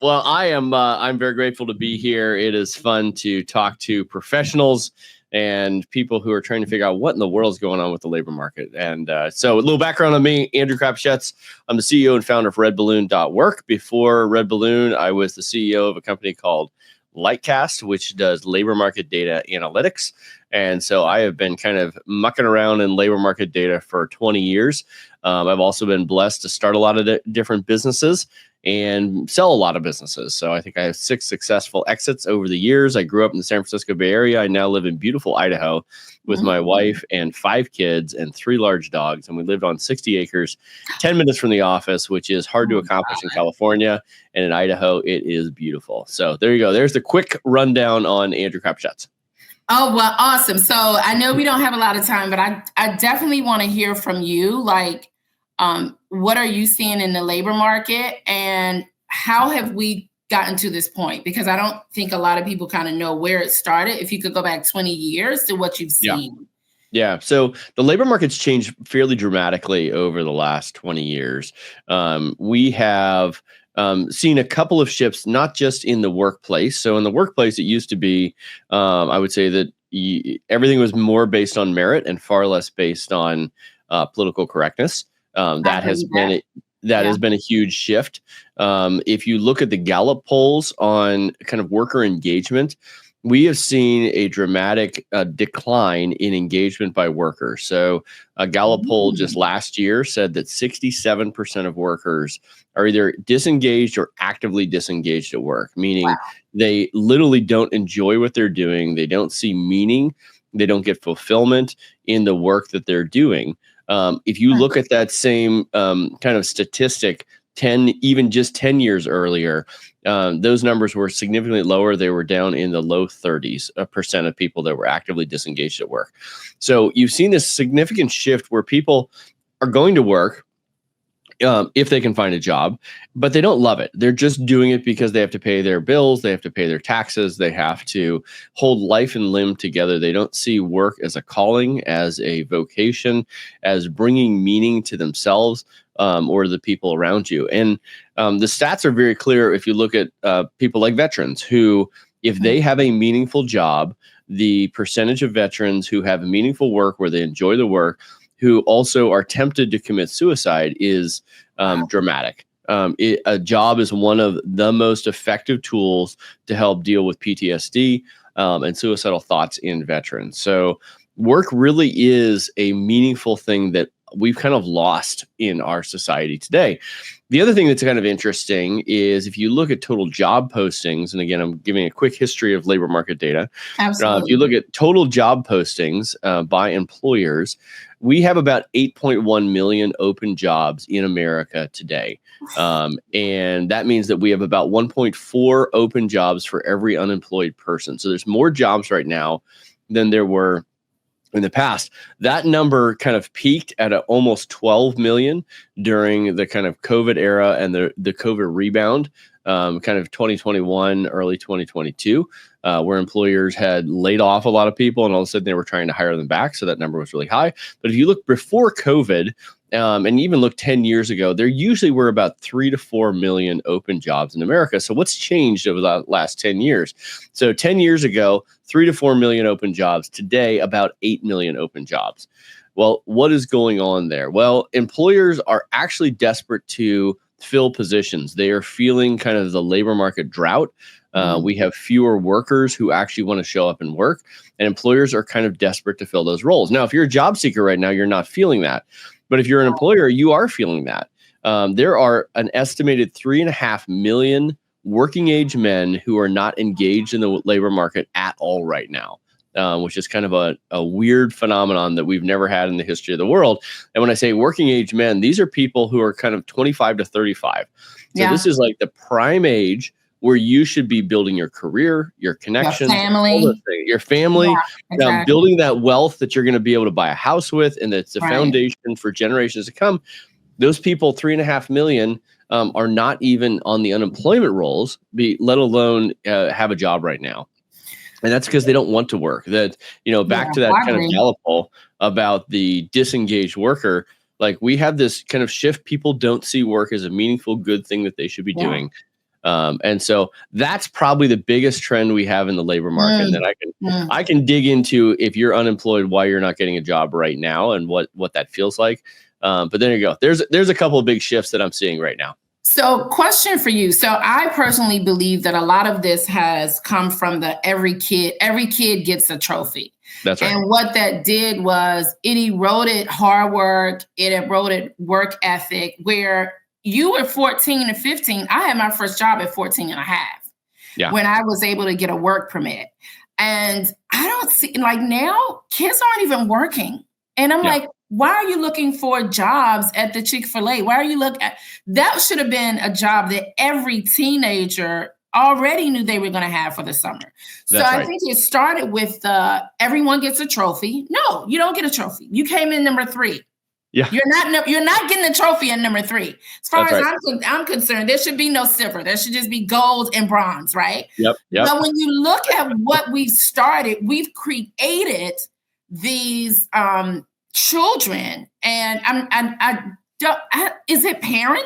Well, I'm very grateful to be here. It is fun to talk to professionals and people who are trying to figure out what in the world is going on with the labor market. And so a little background on me, Andrew Crapuchettes. I'm the CEO and founder of RedBalloon.work. Before Red Balloon, I was the CEO of a company called Lightcast, which does labor market data analytics. And so I have been kind of mucking around in labor market data for 20 years. I've also been blessed to start a lot of different businesses and sell a lot of businesses. So I think I have 6 successful exits over the years. I grew up in the San Francisco Bay Area. I now live in beautiful Idaho with my wife and 5 kids and 3 large dogs. And we lived on 60 acres, 10 minutes from the office, which is hard to accomplish in California. And in Idaho, it is beautiful. So there you go. There's the quick rundown on Andrew Crapuchettes. Oh, well, awesome. So I know we don't have a lot of time, but I definitely want to hear from you. Like, what are you seeing in the labor market and how have we gotten to this point? Because I don't think a lot of people kind of know where it started. If you could go back 20 years to what you've seen. Yeah. So the labor market's changed fairly dramatically over the last 20 years. We have seen a couple of shifts, not just in the workplace. So in the workplace, it used to be, I would say that everything was more based on merit and far less based on political correctness. That has been a huge shift. If you look at the Gallup polls on kind of worker engagement, we have seen a dramatic decline in engagement by workers. So a Gallup poll just last year said that 67% of workers are either disengaged or actively disengaged at work, meaning they literally don't enjoy what they're doing. They don't see meaning. They don't get fulfillment in the work that they're doing. If you look at that same kind of statistic, even just 10 years earlier, those numbers were significantly lower. They were down in the low 30% of people that were actively disengaged at work. So you've seen this significant shift where people are going to work if they can find a job, but they don't love it. They're just doing it because they have to pay their bills, they have to pay their taxes, they have to hold life and limb together. They don't see work as a calling, as a vocation, as bringing meaning to themselves or the people around you. And the stats are very clear if you look at people like veterans who, if they have a meaningful job, the percentage of veterans who have meaningful work where they enjoy the work, who also are tempted to commit suicide is dramatic. A job is one of the most effective tools to help deal with PTSD and suicidal thoughts in veterans. So work really is a meaningful thing that we've kind of lost in our society today. The other thing that's kind of interesting is if you look at total job postings, and again, I'm giving a quick history of labor market data. If you look at total job postings by employers, we have about 8.1 million open jobs in America today. And that means that we have about 1.4 open jobs for every unemployed person. So there's more jobs right now than there were in the past. That number kind of peaked at almost 12 million during the kind of COVID era and the COVID rebound, kind of 2021, early 2022, where employers had laid off a lot of people and all of a sudden they were trying to hire them back. So that number was really high. But if you look before COVID, and even look 10 years ago, there usually were about 3 to 4 million open jobs in America. So what's changed over the last 10 years? So 10 years ago, 3 to 4 million open jobs. Today, about 8 million open jobs. Well, what is going on there? Well, employers are actually desperate to fill positions. They are feeling kind of the labor market drought. We have fewer workers who actually want to show up and work, and employers are kind of desperate to fill those roles. Now, if you're a job seeker right now, you're not feeling that. But if you're an employer, you are feeling that. There are an estimated 3.5 million working age men who are not engaged in the labor market at all right now, which is kind of a weird phenomenon that we've never had in the history of the world. And when I say working age men, these are people who are kind of 25 to 35. So this is like the prime age where you should be building your career, your connections, your family, building that wealth that you're going to be able to buy a house with, and that's the foundation for generations to come. Those people, 3.5 million, are not even on the unemployment rolls, let alone have a job right now. And that's because they don't want to work. That, back to that kind of Gallup poll about the disengaged worker, like we have this kind of shift. People don't see work as a meaningful, good thing that they should be doing. And so that's probably the biggest trend we have in the labor market. And then I can dig into, if you're unemployed, why you're not getting a job right now and what that feels like. But there you go. There's a couple of big shifts that I'm seeing right now. So, question for you. So, I personally believe that a lot of this has come from the every kid gets a trophy. That's right. And what that did was it eroded hard work, it eroded work ethic, where you were 14 or 15. I had my first job at 14 and a half when I was able to get a work permit. And I don't see, like, now kids aren't even working. And I'm like, why are you looking for jobs at the Chick-fil-A? Why are you looking at, that should have been a job that every teenager already knew they were going to have for the summer. So I think it started with everyone gets a trophy. No, you don't get a trophy. You came in number 3. Yeah. You're not getting the trophy in number 3. As far as I'm concerned, there should be no silver. There should just be gold and bronze, right? Yep. But when you look at what we've started, we've created these children, and I don't. Is it parenting?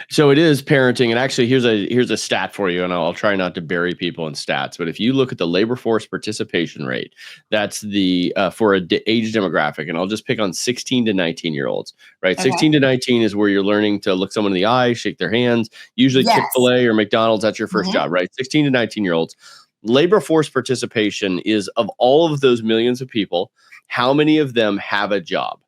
So it is parenting, and actually, here's a stat for you, and I'll try not to bury people in stats. But if you look at the labor force participation rate, that's the for a age demographic, and I'll just pick on 16 to 19-year-olds, right? Okay. 16 to 19 is where you're learning to look someone in the eye, shake their hands. Usually Chick-fil-A or McDonald's, that's your first job, right? 16 to 19-year-olds. Labor force participation is, of all of those millions of people, how many of them have a job?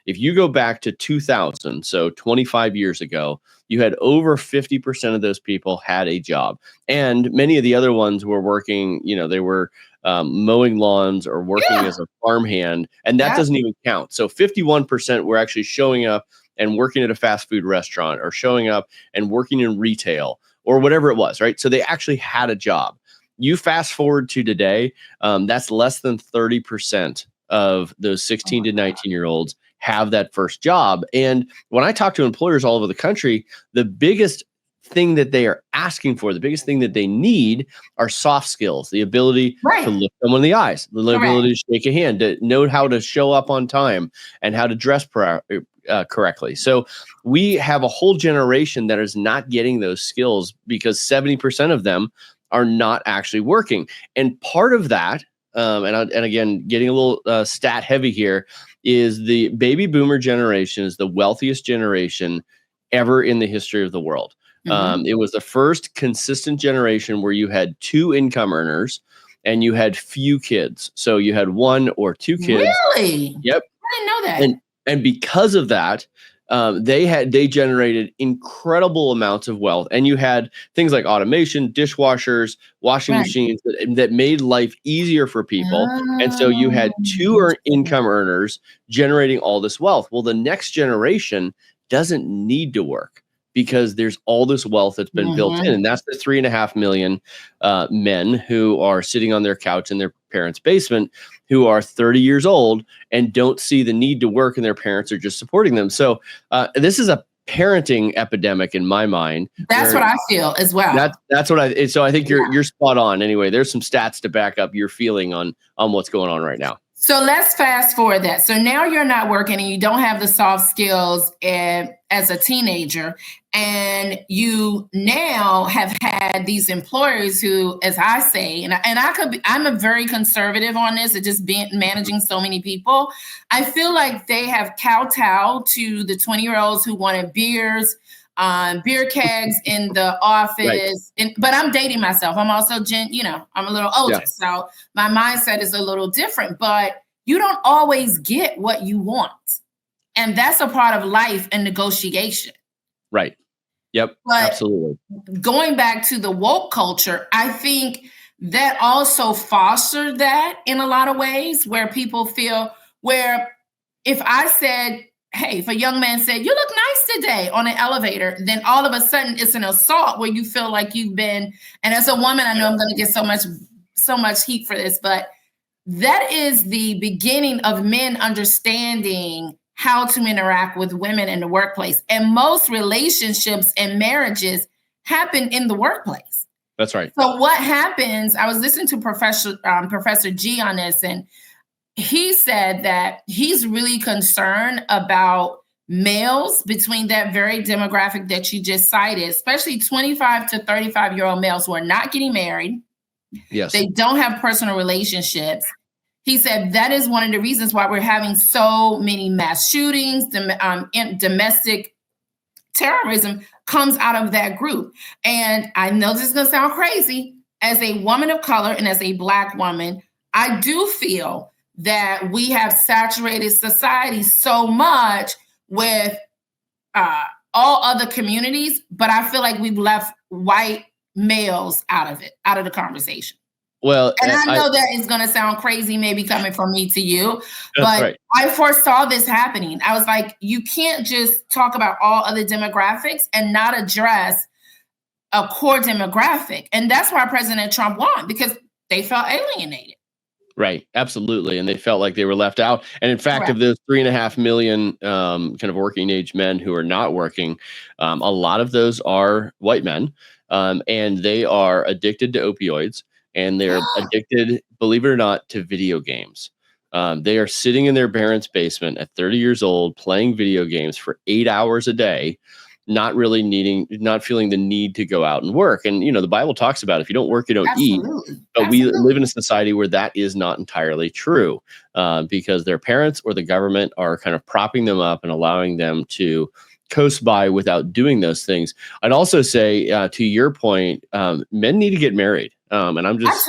If you go back to 2000, so 25 years ago, you had over 50% of those people had a job. And many of the other ones were working, they were mowing lawns or working as a farmhand, and that doesn't even count. So 51% were actually showing up and working at a fast food restaurant, or showing up and working in retail, or whatever it was, right? So they actually had a job. You fast forward to today, that's less than 30% of those 16 to 19-year-olds have that first job. And when I talk to employers all over the country, the biggest thing that they are asking for, the biggest thing that they need, are soft skills, the ability to look someone in the eyes, the ability to shake a hand, to know how to show up on time, and how to dress correctly. So we have a whole generation that is not getting those skills because 70% of them are not actually working. And part of that, and again, getting a little stat heavy here, is the baby boomer generation is the wealthiest generation ever in the history of the world. It was the first consistent generation where you had 2 income earners and you had few kids. So you had 1 or 2 kids. Really? Yep. I didn't know that. And because of that, they generated incredible amounts of wealth. And you had things like automation, dishwashers, washing machines that made life easier for people. And so you had 2 income earners generating all this wealth. Well, the next generation doesn't need to work because there's all this wealth that's been built in. And that's the 3.5 million men who are sitting on their couch in their parents' basement, who are 30 years old and don't see the need to work, and their parents are just supporting them. So this is a parenting epidemic in my mind. That's what I feel as well. That's what so I think you're spot on. Anyway, there's some stats to back up your feeling on what's going on right now. So let's fast forward that. So now you're not working and you don't have the soft skills as a teenager. And you now have had these employers who, as I say, I'm a very conservative on this, it just being managing so many people. I feel like they have kowtowed to the 20-year-olds who wanted beer kegs in the office. But I'm dating myself. I'm also, I'm a little older. So my mindset is a little different, but you don't always get what you want. And that's a part of life and negotiation. Right. Yep. But absolutely. Going back to the woke culture, I think that also fostered that in a lot of ways, where people feel, where if I said, hey, if a young man said, you look nice today on an elevator, then all of a sudden it's an assault where you feel like you've been, and as a woman, I know I'm going to get so much heat for this, but that is the beginning of men understanding how to interact with women in the workplace. And most relationships and marriages happen in the workplace. That's right. So what happens, I was listening to Professor G on this, and he said that he's really concerned about males between that very demographic that you just cited, especially 25 to 35-year-old males who are not getting married. Yes. They don't have personal relationships. He said that is one of the reasons why we're having so many mass shootings, domestic terrorism comes out of that group. And I know this is going to sound crazy. As a woman of color and as a Black woman, I do feel that we have saturated society so much with all other communities, but I feel like we've left white males out of it, out of the conversation. Well, and I know that is going to sound crazy, maybe coming from me to you, but right. I foresaw this happening. I was like, you can't just talk about all other demographics and not address a core demographic. And that's why President Trump won, because they felt alienated. Right. Absolutely. And they felt like they were left out. And in fact, of those 3.5 million kind of working age men who are not working, a lot of those are white men, and they are addicted to opioids. And they're addicted, believe it or not, to video games. They are sitting in their parents' basement at 30 years old, playing video games for 8 hours a day, not feeling the need to go out and work. And, the Bible talks about if you don't work, you don't eat. But we live in a society where that is not entirely true, because their parents or the government are kind of propping them up and allowing them to coast by without doing those things. I'd also say, to your point, men need to get married. And I'm just,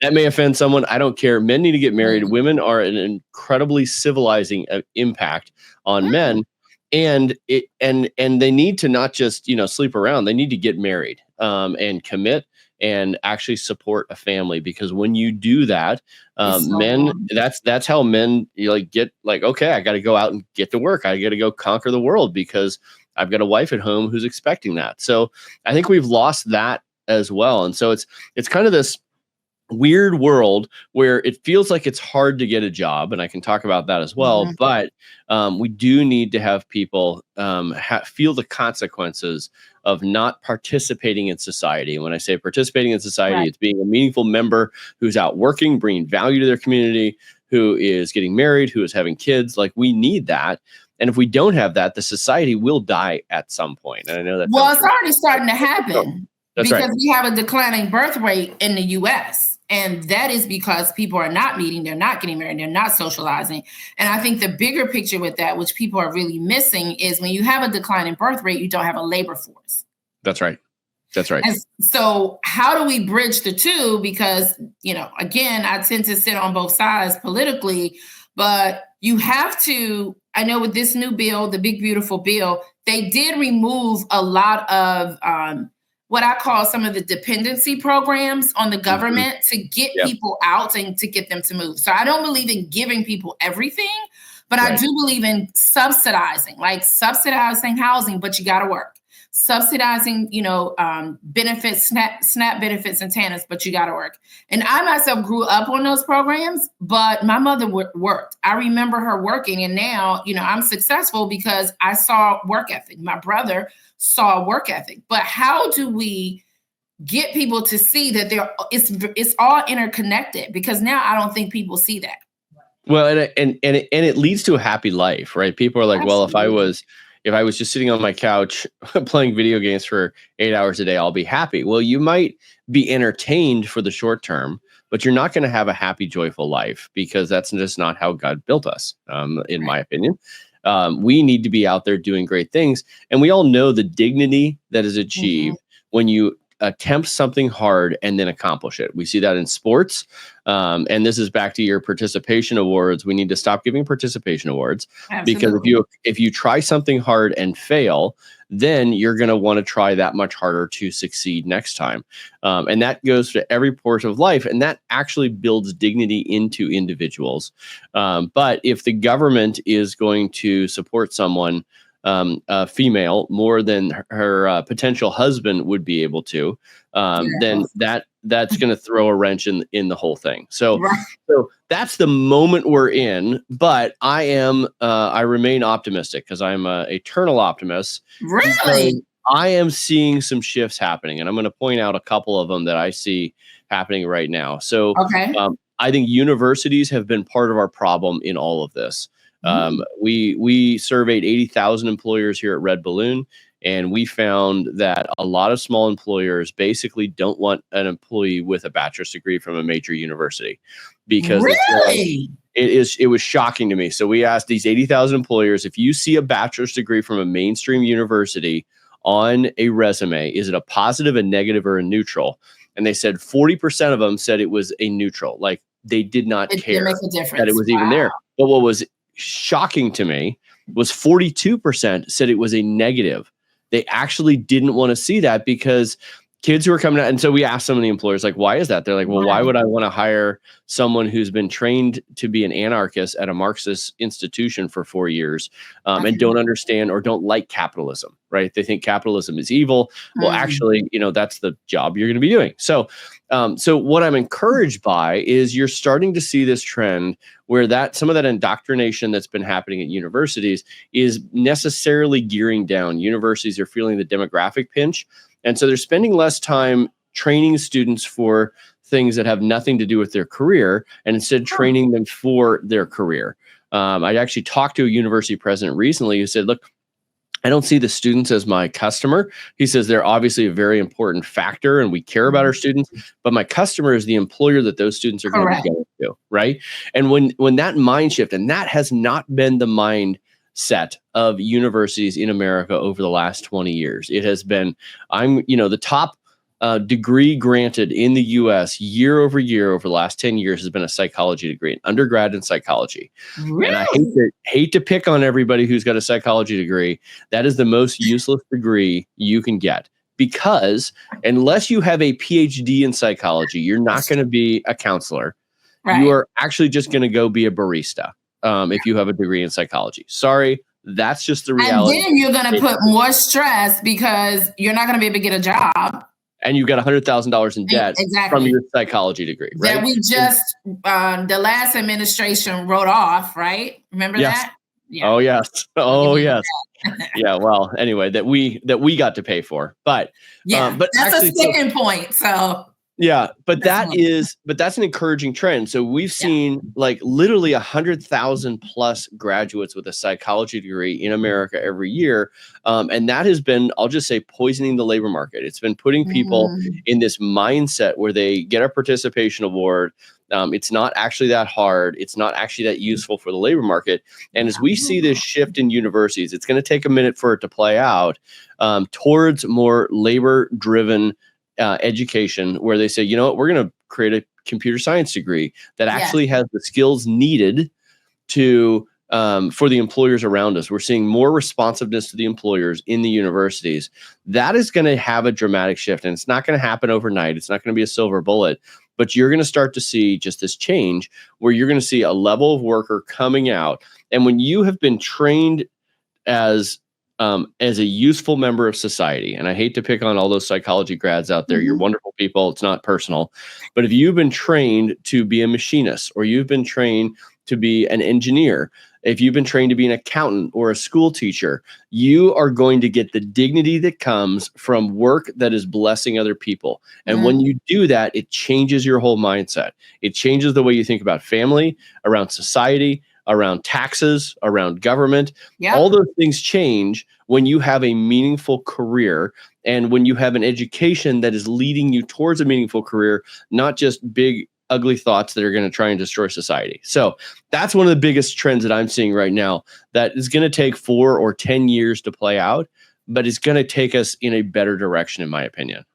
that may offend someone. I don't care. Men need to get married. Women are an incredibly civilizing impact on men. And they need to not just, sleep around. They need to get married, and commit and actually support a family, because when you do that, that's how men get okay, I got to go out and get to work. I got to go conquer the world because I've got a wife at home who's expecting that. So I think we've lost that as well. And so it's kind of this weird world where it feels like it's hard to get a job, and I can talk about that as well. But we do need to have people feel the consequences of not participating in society. And when I say participating in society, it's being a meaningful member who's out working, bringing value to their community, who is getting married, who is having kids. Like, we need that. And if we don't have that, the society will die at some point. And I know that. Well, it's already starting to happen. That's because right. we have a declining birth rate in the U.S. And that is because people are not meeting, they're not getting married, they're not socializing. And I think the bigger picture with that, which people are really missing, is when you have a declining birth rate, you don't have a labor force. That's right. That's right. And so how do we bridge the two? Because, again, I tend to sit on both sides politically, but you have to, I know with this new bill, the big, beautiful bill, they did remove a lot of what I call some of the dependency programs on the government to get people out and to get them to move. So I don't believe in giving people everything, but I do believe in subsidizing housing, but you got to work. Subsidizing, benefits, SNAP benefits and TANFs, but you got to work. And I myself grew up on those programs, but my mother worked. I remember her working, and now, I'm successful because I saw work ethic. My brother saw work ethic. But how do we get people to see that it's all interconnected? Because now I don't think people see that. Well, and it leads to a happy life, right? People are like, well, if I was just sitting on my couch playing video games for 8 hours a day, I'll be happy. Well, you might be entertained for the short term, but you're not going to have a happy, joyful life, because that's just not how God built us, in my opinion. We need to be out there doing great things. And we all know the dignity that is achieved when you attempt something hard and then accomplish it. We see that in sports. And this is back to your participation awards. We need to stop giving participation awards. Because if you try something hard and fail, then you're going to want to try that much harder to succeed next time. And that goes to every part of life. And that actually builds dignity into individuals. But if the government is going to support someone, a female, more than her potential husband would be able to, then that's going to throw a wrench in the whole thing. So that's the moment we're in. But I remain optimistic, because I'm an eternal optimist. Really? I am seeing some shifts happening, and I'm going to point out a couple of them that I see happening right now. So I think universities have been part of our problem in all of this. We surveyed 80,000 employers here at Red Balloon, and we found that a lot of small employers basically don't want an employee with a bachelor's degree from a major university because really? it was shocking to me. So we asked these 80,000 employers, if you see a bachelor's degree from a mainstream university on a resume, is it a positive, a negative, or a neutral? And they said 40% of them said it was a neutral. Like they did not care that it was even there. But what was shocking to me was 42% said it was a negative. They actually didn't want to see that because kids who are coming out. And so we asked some of the employers, like, why is that? They're like, well, why would I want to hire someone who's been trained to be an anarchist at a Marxist institution for 4 years and don't understand or don't like capitalism, right? They think capitalism is evil. Well, actually, that's the job you're going to be doing. So what I'm encouraged by is you're starting to see this trend where some of that indoctrination that's been happening at universities is necessarily gearing down. Universities are feeling the demographic pinch. And so they're spending less time training students for things that have nothing to do with their career and instead training them for their career. I actually talked to a university president recently who said, look, I don't see the students as my customer. He says they're obviously a very important factor and we care about our students, but my customer is the employer that those students are going to be going to, right? And when that mind shift, and that has not been the mindset of universities in America over the last 20 years. It has been, the top degree granted in the US year over year over the last 10 years has been a psychology degree, an undergrad in psychology. Really? And I hate to pick on everybody who's got a psychology degree. That is the most useless degree you can get because unless you have a PhD in psychology, you're not going to be a counselor. Right. You are actually just going to go be a barista if you have a degree in psychology. Sorry. That's just the reality. And then you're going to put more stress because you're not going to be able to get a job. And you got $100,000 in debt from your psychology degree, right? That we just, the last administration wrote off, right? Remember that? Yeah. Oh, yes. Oh, yes. Yeah. Well, anyway, that we got to pay for, but but that's actually, a sticking point. So. Yeah, but that's an encouraging trend. So we've seen like literally 100,000 plus graduates with a psychology degree in America every year. And that has been, I'll just say, poisoning the labor market. It's been putting people in this mindset where they get a participation award. It's not actually that hard. It's not actually that useful for the labor market. And as we see this shift in universities, it's going to take a minute for it to play out towards more labor-driven education, where they say, you know what, we're going to create a computer science degree that actually has the skills needed to for the employers around us. We're seeing more responsiveness to the employers in the universities. That is going to have a dramatic shift, and it's not going to happen overnight. It's not going to be a silver bullet, but you're going to start to see just this change where you're going to see a level of worker coming out. And when you have been trained as a useful member of society, and I hate to pick on all those psychology grads out there, you're wonderful people, it's not personal, but if you've been trained to be a machinist, or you've been trained to be an engineer, if you've been trained to be an accountant or a school teacher, you are going to get the dignity that comes from work that is blessing other people. And when you do that, it changes your whole mindset. It changes the way you think about family, around society, around taxes, around government. All those things change when you have a meaningful career and when you have an education that is leading you towards a meaningful career, not just big, ugly thoughts that are going to try and destroy society. So that's one of the biggest trends that I'm seeing right now that is going to take 4 or 10 years to play out, but it's going to take us in a better direction, in my opinion.